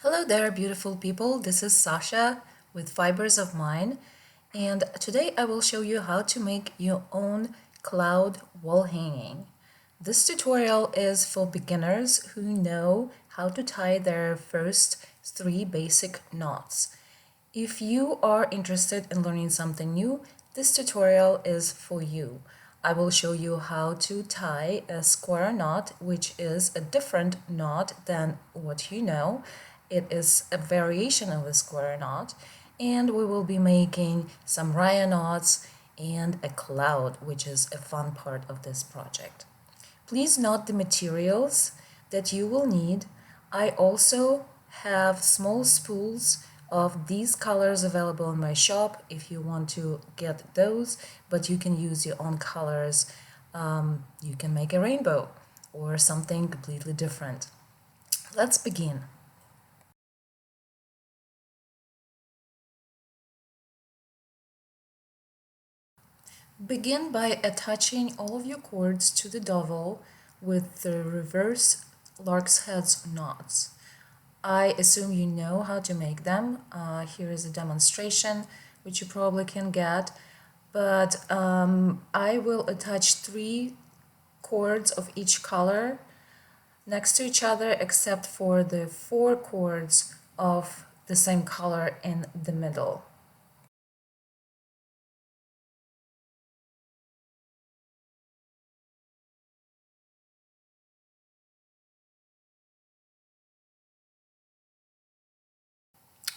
Hello there, beautiful people. This is Sasha with Fibers of Mine, and today I will show you how to make your own cloud wall hanging. This tutorial is for beginners who know how to tie their first 3 basic knots. If you are interested in learning something new, this tutorial is for you. I will show you how to tie a square knot, which is a different knot than what you know. It is a variation of a square knot, and we will be making some raya knots and a cloud, which is a fun part of this project. Please note the materials that you will need. I also have small spools of these colors available in my shop if you want to get those, but you can use your own colors. You can make a rainbow or something completely different. Let's begin. Begin by attaching all of your cords to the dovel with the reverse lark's heads knots. I assume you know how to make them. Here is a demonstration, which you probably can get, but I will attach 3 cords of each color next to each other except for the 4 cords of the same color in the middle.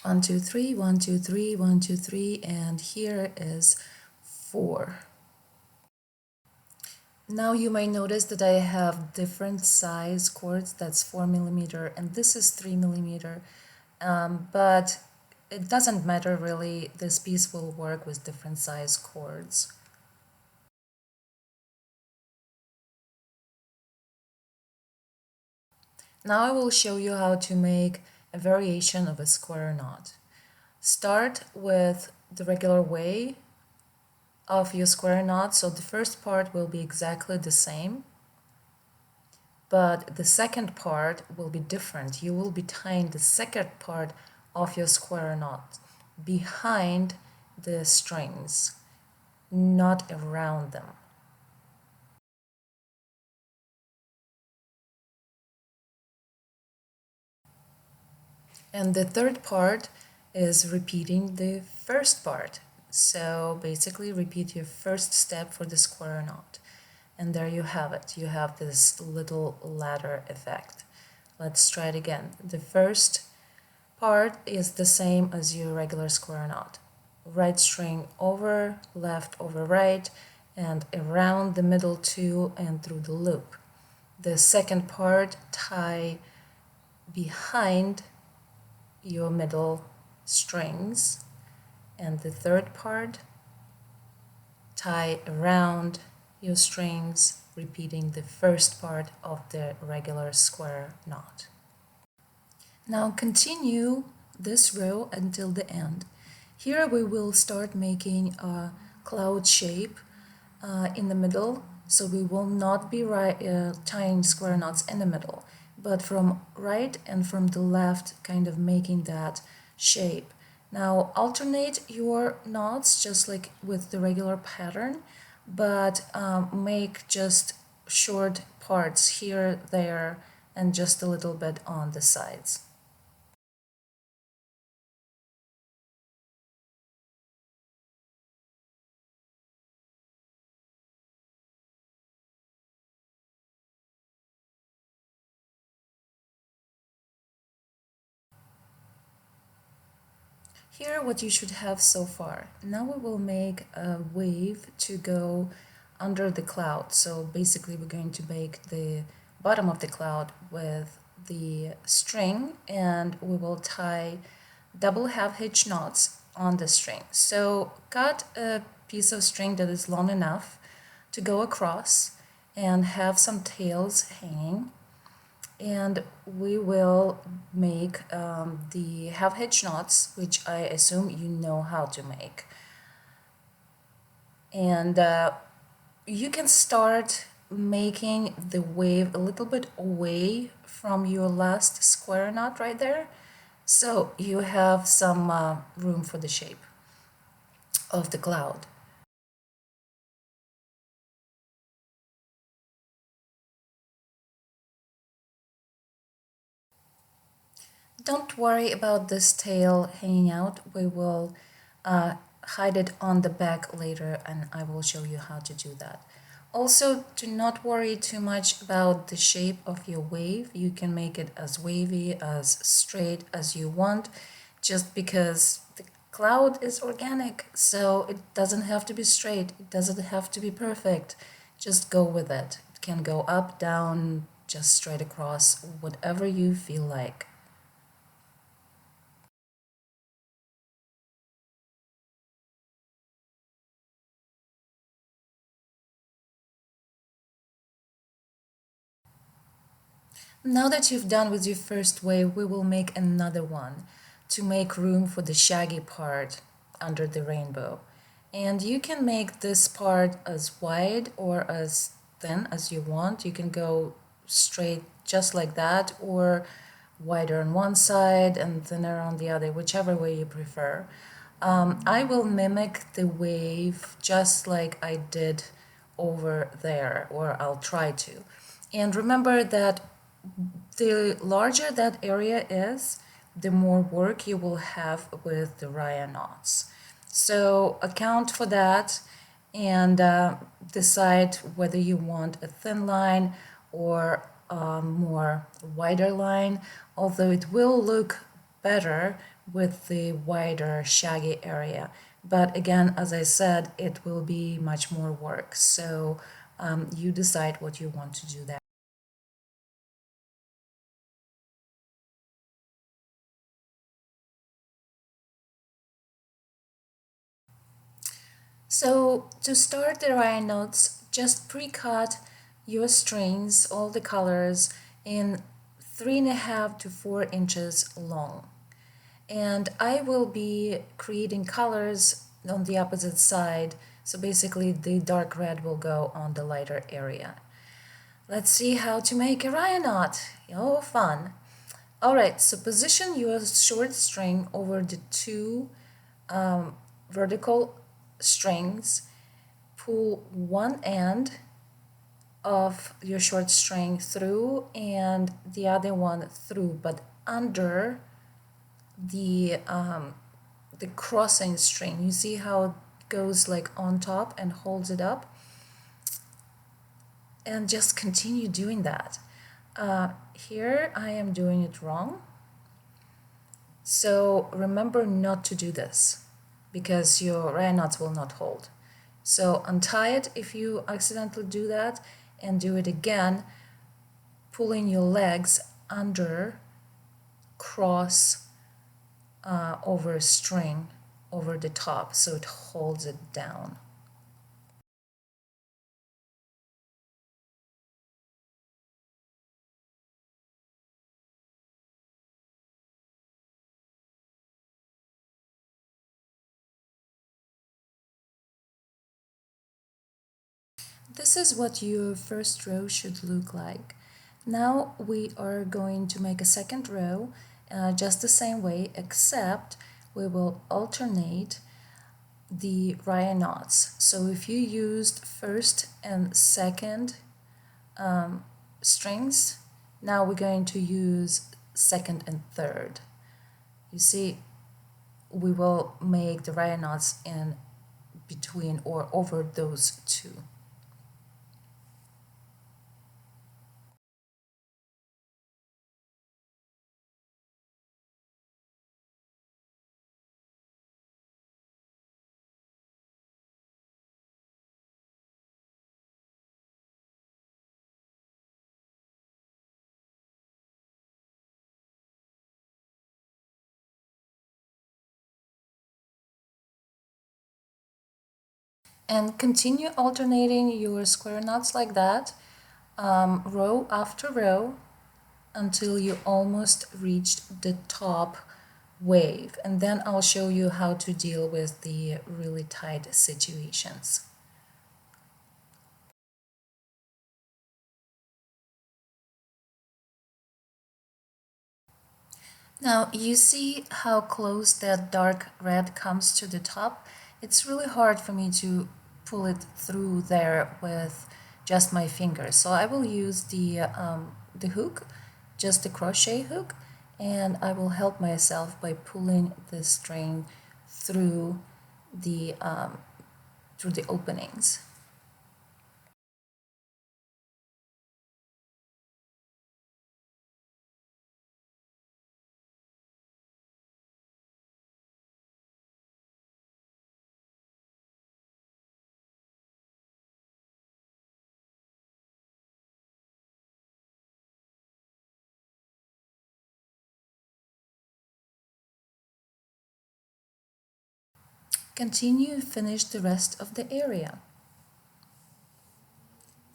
One, two, three, 1, 2, 3, 1, 2, 3, and here is 4. Now you may notice that I have different size cords. That's 4 mm and this is 3 mm, but it doesn't matter really. This piece will work with different size cords. Now I will show you how to make a variation of a square knot. Start with the regular way of your square knot, so the first part will be exactly the same, but the second part will be different. You will be tying the second part of your square knot behind the strings, not around them. And the third part is repeating the first part. So basically repeat your first step for the square knot. And there you have it. You have this little ladder effect. Let's try it again. The first part is the same as your regular square knot. Right string over, left over right, and around the middle two and through the loop. The second part, tie behind your middle strings, and the third part, tie around your strings, repeating the first part of the regular square knot. Now continue this row until the end. Here we will start making a cloud shape in the middle, so we will not be tying square knots in the middle, but from right and from the left, kind of making that shape. Now alternate your knots just like with the regular pattern, but make just short parts here, there, and just a little bit on the sides. Here what you should have so far. Now we will make a wave to go under the cloud. So basically we're going to make the bottom of the cloud with the string, and we will tie double half hitch knots on the string. So cut a piece of string that is long enough to go across and have some tails hanging, and we will make the half hitch knots, which I assume you know how to make. And you can start making the wave a little bit away from your last square knot right there, So you have some room for the shape of the cloud. Don't worry about this tail hanging out. We will uh, hide it on the back later, and I will show you how to do that. Also, do not worry too much about the shape of your wave. You can make it as wavy, as straight as you want, just because the cloud is organic, so it doesn't have to be straight, it doesn't have to be perfect. Just go with it. It can go up, down, just straight across, whatever you feel like. Now that you've done with your first wave, we will make another one to make room for the shaggy part under the rainbow. And you can make this part as wide or as thin as you want. You can go straight just like that, or wider on one side and thinner on the other, whichever way you prefer. I will mimic the wave just like I did over there, or I'll try to. And remember that the larger that area is, the more work you will have with the Raya knots. So account for that and decide whether you want a thin line or a more wider line, although it will look better with the wider shaggy area. But again, as I said, it will be much more work. So you decide what you want to do there. So to start the Raya notes, just pre-cut your strings, all the colors, in 3.5 to 4 inches long. And I will be creating colors on the opposite side. So basically the dark red will go on the lighter area. Let's see how to make a Raya knot. Oh, fun. All right, so position your short string over the two vertical strings. Pull one end of your short string through and the other one through, but under the crossing string. You see how it goes like on top and holds it up? And just continue doing that. Here I am doing it wrong. So remember not to do this because your Raya knots will not hold. So untie it if you accidentally do that, and do it again, pulling your legs under, cross over a string over the top so it holds it down. This is what your first row should look like. Now we are going to make a second row just the same way, except we will alternate the Raya knots. So if you used first and second strings, now we're going to use second and third. You see, we will make the Raya knots in between or over those two. And continue alternating your square knots like that, row after row, until you almost reached the top wave. And then I'll show you how to deal with the really tight situations. Now, you see how close that dark red comes to the top? It's really hard for me to pull it through there with just my fingers. So I will use the hook, just the crochet hook, and I will help myself by pulling the string through the through the openings. Continue, finish the rest of the area.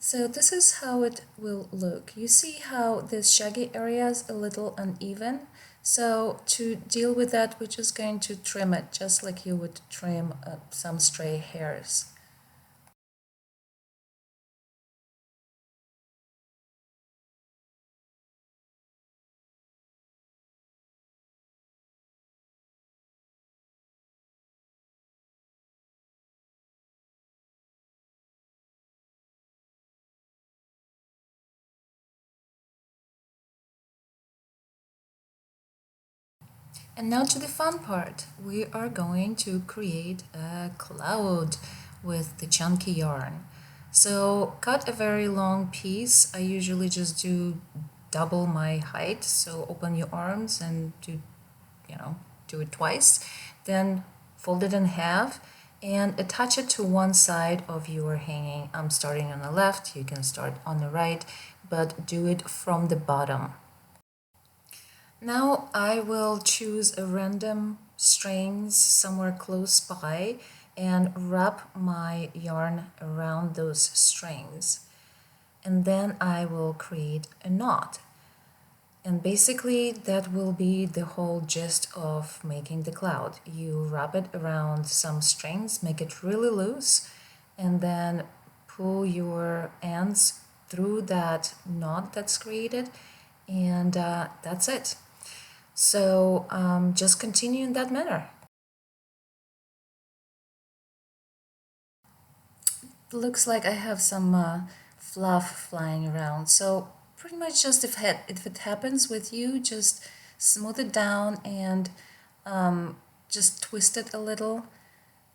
So this is how it will look. You see how this shaggy area is a little uneven? So to deal with that, we're just going to trim it just like you would trim some stray hairs. And now to the fun part. We are going to create a cloud with the chunky yarn. So cut a very long piece. I usually just do double my height. So open your arms and do it twice. Then fold it in half and attach it to one side of your hanging. I'm starting on the left, you can start on the right, but do it from the bottom. Now I will choose a random strings somewhere close by and wrap my yarn around those strings. And then I will create a knot. And basically that will be the whole gist of making the cloud. You wrap it around some strings, make it really loose, and then pull your ends through that knot that's created, and that's it. So just continue in that manner. Looks like I have some fluff flying around. So pretty much just if it happens with you, just smooth it down and just twist it a little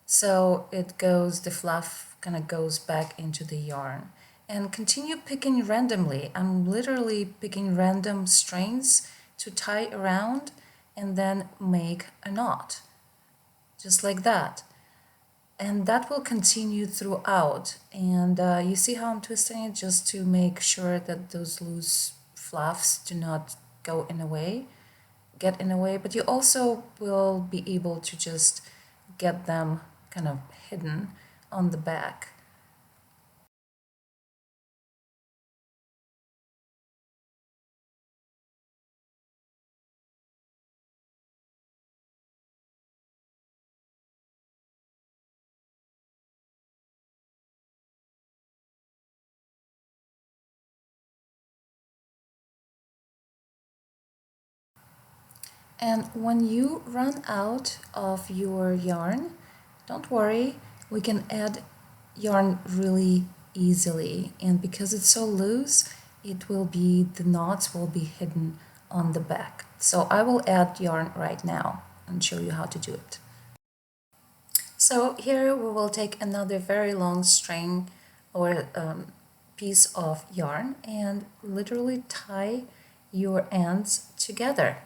so the fluff kind of goes back into the yarn. And continue picking randomly. I'm literally picking random strings to tie around and then make a knot, just like that. And that will continue throughout. And you see how I'm twisting it just to make sure that those loose fluffs do not get in the way, but you also will be able to just get them kind of hidden on the back. And when you run out of your yarn, don't worry, we can add yarn really easily. And because it's so loose, the knots will be hidden on the back. So I will add yarn right now and show you how to do it. So here we will take another very long string or piece of yarn and literally tie your ends together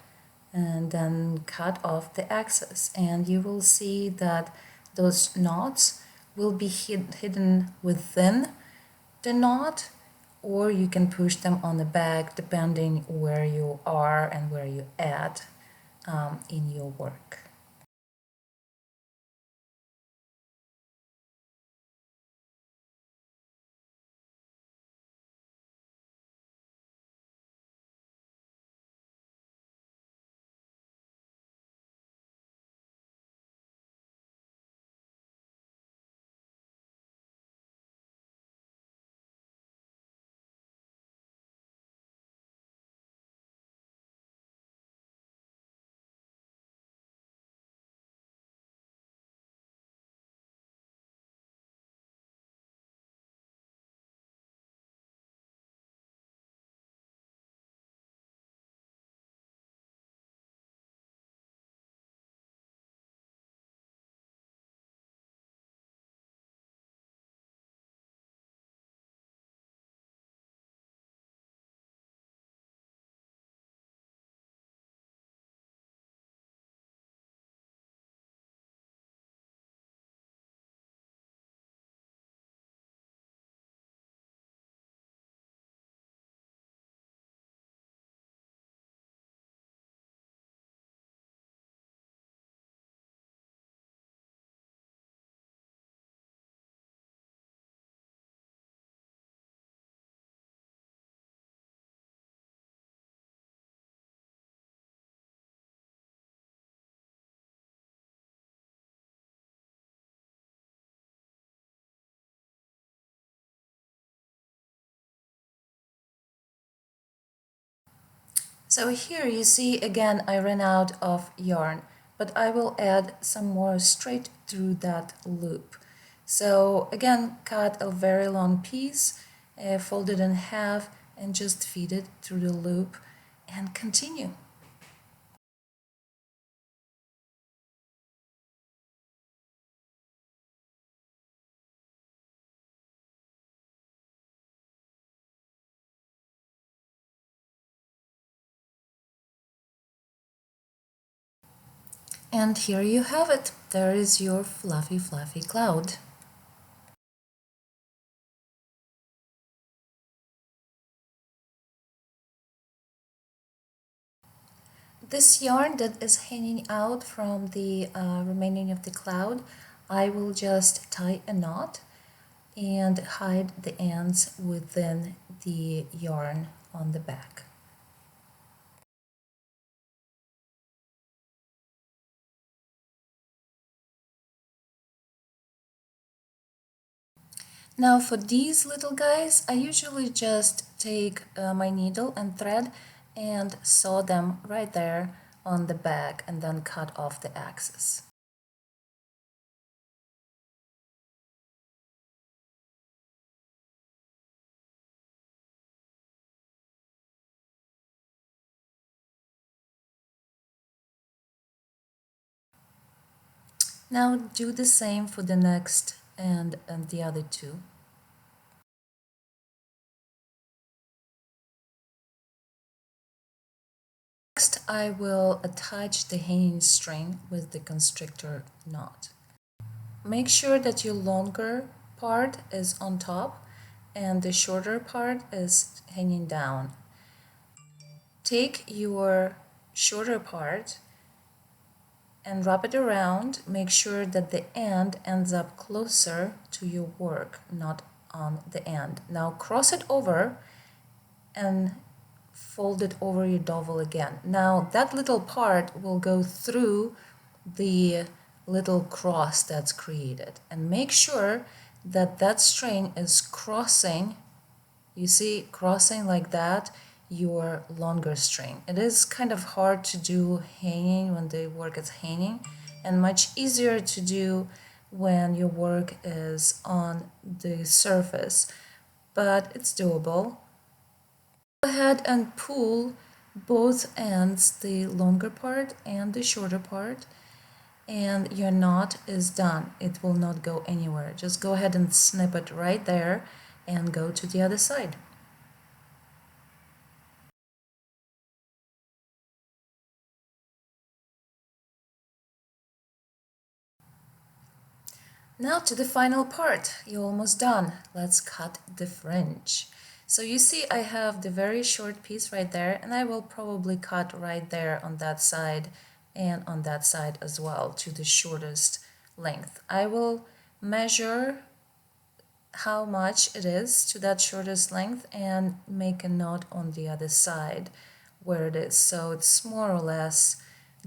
and then cut off the excess, and you will see that those knots will be hidden within the knot, or you can push them on the back depending where you are and where you at in your work. So here you see again I ran out of yarn, but I will add some more straight through that loop. So again, cut a very long piece, fold it in half and just feed it through the loop and continue. And here you have it. There is your fluffy, fluffy cloud. This yarn that is hanging out from the remaining of the cloud, I will just tie a knot and hide the ends within the yarn on the back. Now for these little guys, I usually just take my needle and thread and sew them right there on the back and then cut off the axis. Now do the same for the next and the other two. Next, I will attach the hanging string with the constrictor knot. Make sure that your longer part is on top and the shorter part is hanging down. Take your shorter part and wrap it around. Make sure that the end ends up closer to your work, not on the end. Now cross it over and fold it over your dovel again. Now that little part will go through the little cross that's created, and make sure that that string is crossing, you see, crossing like that, your longer string. It is kind of hard to do hanging when the work is hanging, and much easier to do when your work is on the surface, but it's doable. Go ahead and pull both ends, the longer part and the shorter part, and your knot is done. It will not go anywhere. Just go ahead and snip it right there and go to the other side. Now to the final part. You're almost done. Let's cut the fringe. So you see I have the very short piece right there, and I will probably cut right there on that side and on that side as well to the shortest length. I will measure how much it is to that shortest length and make a note on the other side where it is, so it's more or less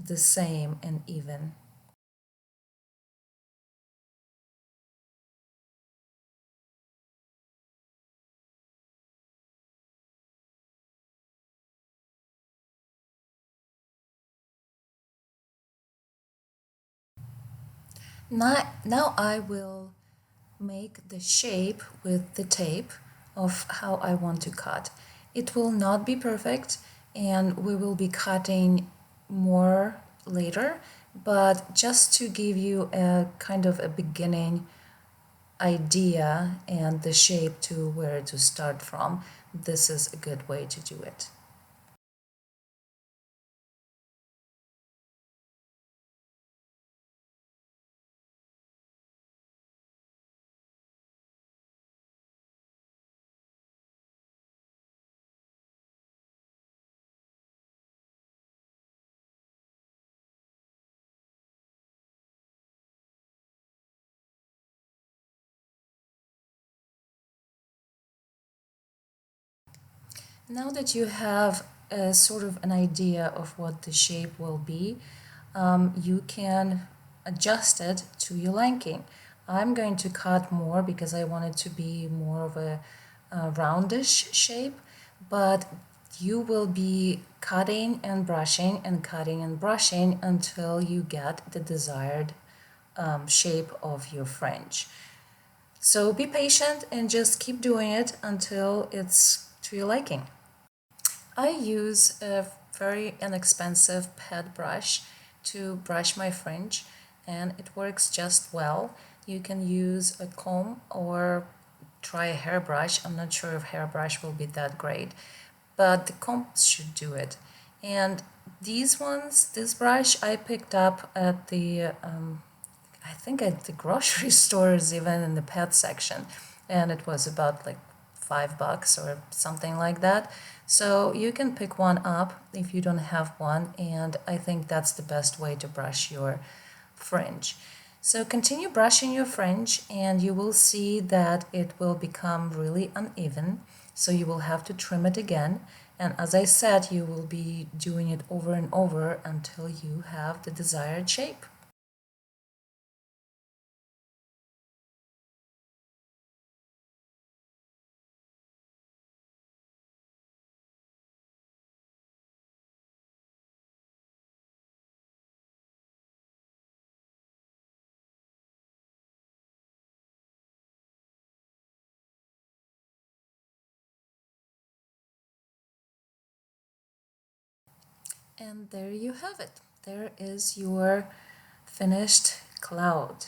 the same and even. Now I will make the shape with the tape of how I want to cut. It will not be perfect and we will be cutting more later, but just to give you a kind of a beginning idea and the shape to where to start from, this is a good way to do it. Now that you have a sort of an idea of what the shape will be, you can adjust it to your liking. I'm going to cut more because I want it to be more of a roundish shape, but you will be cutting and brushing and cutting and brushing until you get the desired shape of your fringe. So be patient and just keep doing it until it's to your liking. I use a very inexpensive pad brush to brush my fringe, and it works just well. You can use a comb or try a hairbrush. I'm not sure if hairbrush will be that great, but the comb should do it. And these ones, this brush I picked up at the I think at the grocery stores, even in the pet section, and it was about like $5 or something like that. So you can pick one up if you don't have one, and I think that's the best way to brush your fringe. So continue brushing your fringe and you will see that it will become really uneven, so you will have to trim it again. And as I said, you will be doing it over and over until you have the desired shape. And there you have it. There is your finished cloud.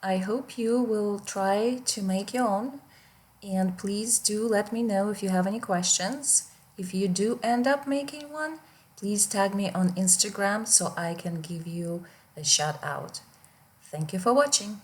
I hope you will try to make your own, and please do let me know if you have any questions. If you do end up making one, please tag me on Instagram so I can give you a shout out. Thank you for watching.